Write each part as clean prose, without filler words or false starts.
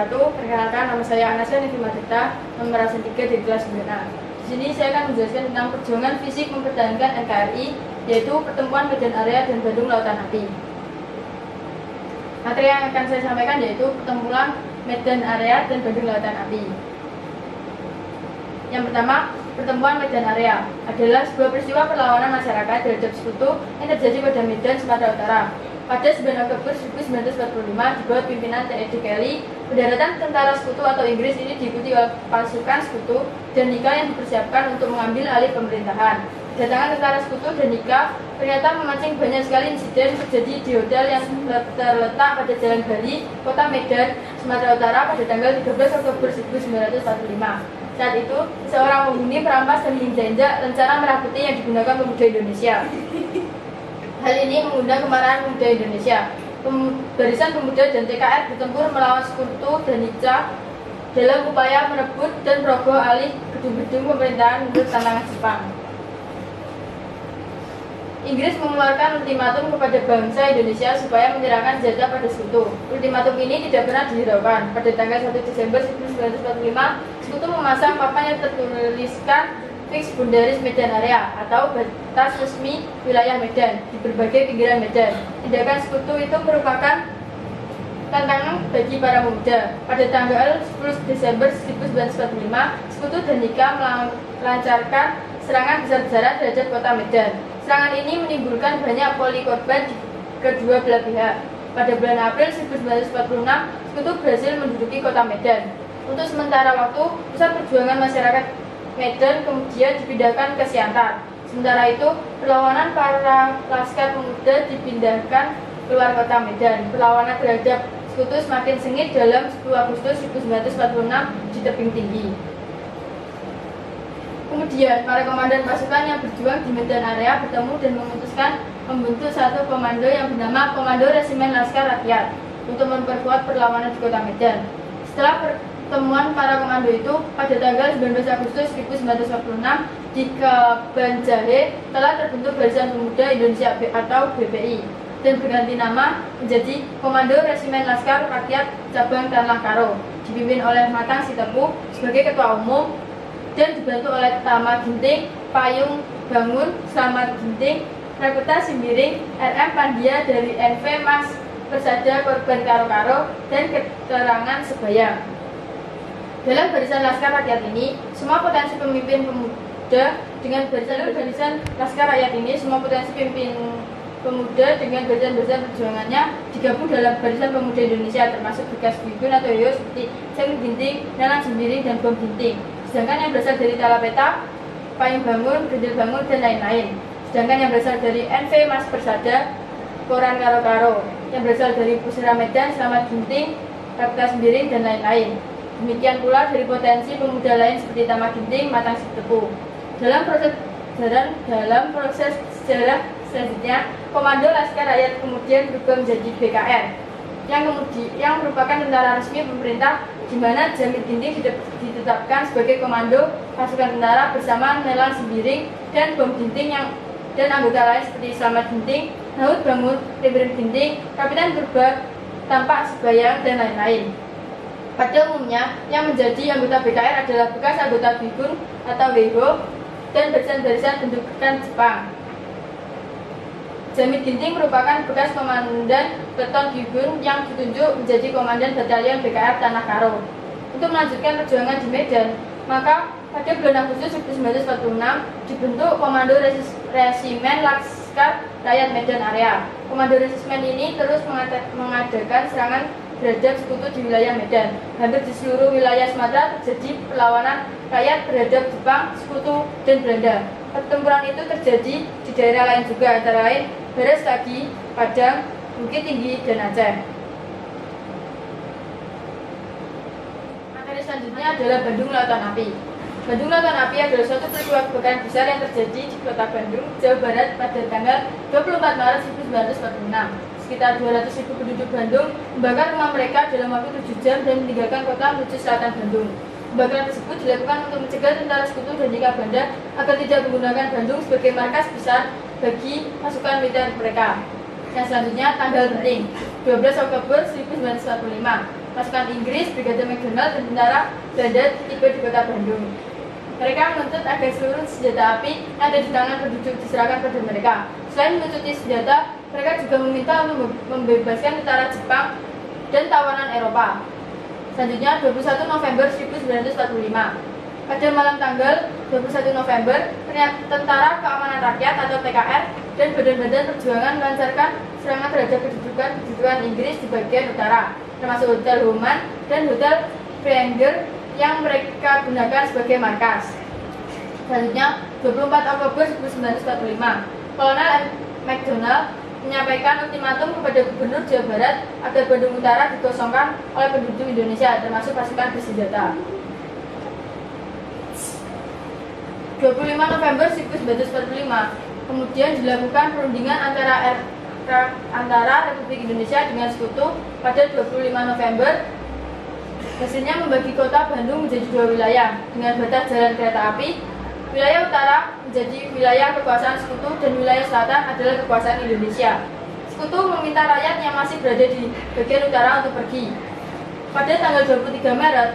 wabarakatuh. Perkenalkan, nama saya Anasia Nifimadita, nomor absen 3 di kelas 9A. Di sini saya akan menjelaskan tentang perjuangan fisik mempertahankan NKRI, yaitu pertemuan Medan Area dan Bandung Lautan Api. Materi yang akan saya sampaikan yaitu pertemuan Medan Area dan Bandung Lautan Api. Yang pertama, pertemuan Medan Area adalah sebuah peristiwa perlawanan masyarakat terhadap sekutu yang terjadi pada Medan, Sumatera Utara. Pada 9 Oktober 1945, di bawah pimpinan T.E.D. Kelly, pendaratan tentara sekutu atau Inggris ini diikuti oleh pasukan sekutu dan Nika yang dipersiapkan untuk mengambil alih pemerintahan. Kedatangan tentara sekutu dan Nika ternyata memancing banyak sekali insiden terjadi di hotel yang terletak pada Jalan Bali, Kota Medan, Sumatera Utara pada tanggal 13 Oktober 1945. Saat itu, seorang penghuni merampas dan menginjak rencana merah putih yang digunakan pemuda Indonesia. Hal ini mengundang kemarahan pemuda Indonesia. Barisan pemuda dan TKR bertempur melawan sekutu dan Nica dalam upaya merebut dan merogoh alih gedung-gedung pemerintahan menurut tantangan Jepang. Inggris mengeluarkan ultimatum kepada bangsa Indonesia supaya menyerahkan senjata pada sekutu. Ultimatum ini tidak pernah dihiraukan. Pada tanggal 1 Desember 1945, sekutu memasang papan yang tertuliskan Fix Boundaries Medan Area atau batas resmi wilayah Medan di berbagai pinggiran Medan. Tindakan sekutu itu merupakan tantangan bagi para pemuda. Pada tanggal 10 Desember 1945, sekutu dan Nika melancarkan serangan besar-besaran terhadap kota Medan. Serangan ini menimbulkan banyak poli korban di kedua belah pihak. Pada bulan April 1946, sekutu berhasil menduduki kota Medan. Untuk sementara waktu, pusat perjuangan masyarakat Medan kemudian dipindahkan ke Siantar. Sementara itu, perlawanan para laskar pemuda dipindahkan keluar kota Medan. Perlawanan terhadap sekutu semakin sengit dalam 10 Agustus 1946 di tebing tinggi. Kemudian, para komandan pasukan yang berjuang di Medan Area bertemu dan memutuskan membentuk satu komando yang bernama Komando Resimen Laskar Rakyat untuk memperkuat perlawanan di kota Medan. Setelah pertemuan para komando itu, pada tanggal 19 Agustus 1946 di Kabanjahe telah terbentuk Barisan Pemuda Indonesia atau BPI dan berganti nama menjadi Komando Resimen Laskar Rakyat Cabang Tanah Karo, dipimpin oleh Matang Sitepu sebagai ketua umum dan dibantu oleh Tama Ginting, Payung Bangun, Slamet Ginting, Rakuta Simbiring, RM Pandia dari NV Mas Persada Korban Karo-Karo, dan Keterangan Sebaya. Dalam barisan Laskar Rakyat ini, semua potensi pemimpin pemuda dengan barisan Laskar Rakyat ini, semua potensi pemimpin pemuda dengan barisan-barisan perjuangannya digabung dalam Barisan Pemuda Indonesia, termasuk bekas Bigun atau Yoyo seperti Ceng Ginting, Nalang Simbiring, dan Bom Ginting. Sedangkan yang berasal dari Talapeta, Payung Bangun, Gendil Bangun, dan lain-lain. Sedangkan yang berasal dari NV Mas Persada, Koran Karo-Karo, yang berasal dari Pusira Medan, Slamet Ginting, Rakuta Simbiring, dan lain-lain. Demikian pula dari potensi pemuda lain seperti Tama Ginting, Matang Sitepu. Dalam proses sejarah selanjutnya, Komando Laskar Rakyat kemudian berubah menjadi BKR, yang merupakan tentara resmi pemerintah, di mana Jamil Ginting ditetapkan sebagai komando pasukan tentara bersama Nelang Simbiring dan Bom Ginting dan anggota lain seperti Slamet Ginting, Naud Bangun, Rimrin Ginting, Kapitan Purba, Tampak Sebayang, dan lain-lain. Pada umumnya, yang menjadi anggota BKR adalah bekas anggota Bigun atau Weiho dan barisan-barisan bentukan Jepang. Jamil Ginting merupakan bekas komandan Peleton Bigun yang ditunjuk menjadi komandan batalion BKR Tanah Karo. Untuk melanjutkan perjuangan di Medan, maka pada bulan Agustus 1946 dibentuk Komando Resimen Laskar Rakyat Medan Area. Komando Resimen ini terus mengadakan serangan terhadap sekutu di wilayah Medan. Hampir di seluruh wilayah Sumatera terjadi perlawanan rakyat terhadap Jepang, sekutu, dan Belanda. Pertempuran itu terjadi di daerah lain juga, antara lain Berestagi, Padang, Bukit Tinggi, dan Aceh. Materi selanjutnya adalah Bandung Lautan Api. Bandung Lautan Api adalah suatu peristiwa kebakaran besar yang terjadi di kota Bandung, Jawa Barat pada tanggal 24 Maret 1946. Sekitar 200.000 penduduk Bandung membakar rumah mereka dalam waktu 7 jam dan meninggalkan kota menuju selatan Bandung. Pembakaran tersebut dilakukan untuk mencegah tentara sekutu dan Nika Banda agar tidak menggunakan Bandung sebagai markas besar bagi pasukan militer mereka. Yang selanjutnya, tanggal penting 12 Oktober 1945. pasukan Inggris, Brigade McDonald, dan tentara Belanda tiba di kota Bandung. Mereka menuntut agar seluruh senjata api yang ada di tangan penduduk diserahkan pada mereka. Selain menuntut senjata, mereka juga meminta untuk membebaskan tentara Jepang dan tawanan Eropa. Selanjutnya, 21 November 1945. Pada malam tanggal 21 November, Tentara Keamanan Rakyat atau TKR dan badan-badan perjuangan melancarkan serangan terhadap kedudukan Inggris di bagian utara, termasuk Hotel Homan dan Hotel Preanger yang mereka gunakan sebagai markas. Selanjutnya, 24 Oktober 1945, Kolonel McDonald menyampaikan ultimatum kepada Gubernur Jawa Barat agar Bandung Utara dikosongkan oleh penduduk Indonesia, termasuk pasukan bersenjata. 25 November 1945, kemudian dilakukan perundingan antara Republik Indonesia dengan Sekutu pada 25 November. Hasilnya membagi kota Bandung menjadi dua wilayah dengan batas jalan kereta api. Wilayah utara menjadi wilayah kekuasaan Sekutu dan wilayah selatan adalah kekuasaan Indonesia. Sekutu meminta rakyat yang masih berada di bagian utara untuk pergi. Pada tanggal 23 Maret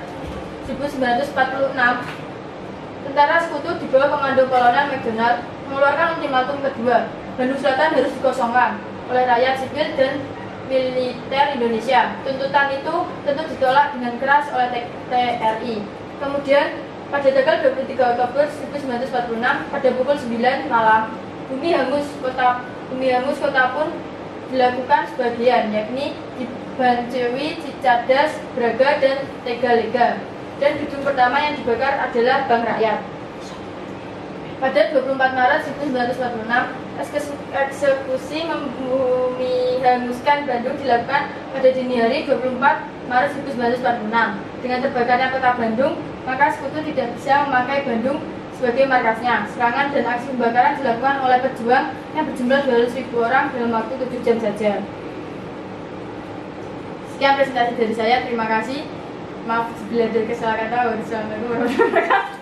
1946, tentara Sekutu di bawah komando Kolonel McDonald mengeluarkan ultimatum kedua. Bandung Selatan harus dikosongkan oleh rakyat sipil dan militer Indonesia. Tuntutan itu tentu ditolak dengan keras oleh TRI. Kemudian pada tanggal 23 Oktober 1946 pada pukul 9 malam, bumi hangus kota pun dilakukan sebagian, yakni di Bancewi, Cicadas, Braga, dan Tegalega. Dan gedung pertama yang dibakar adalah Bank Rakyat. Pada 24 Maret 1946, eksekusi menghanguskan Bandung dilakukan pada dini hari 24 Maret 1946. Dengan terbakarnya kota Bandung, maka Sekutu tidak bisa memakai Bandung sebagai markasnya. Serangan dan aksi pembakaran dilakukan oleh pejuang yang berjumlah 200.000 orang dalam waktu 7 jam saja. Sekian presentasi dari saya, terima kasih. Maaf bila ada kesalahan kata. Wassalamualaikum warahmatullahi wabarakatuh.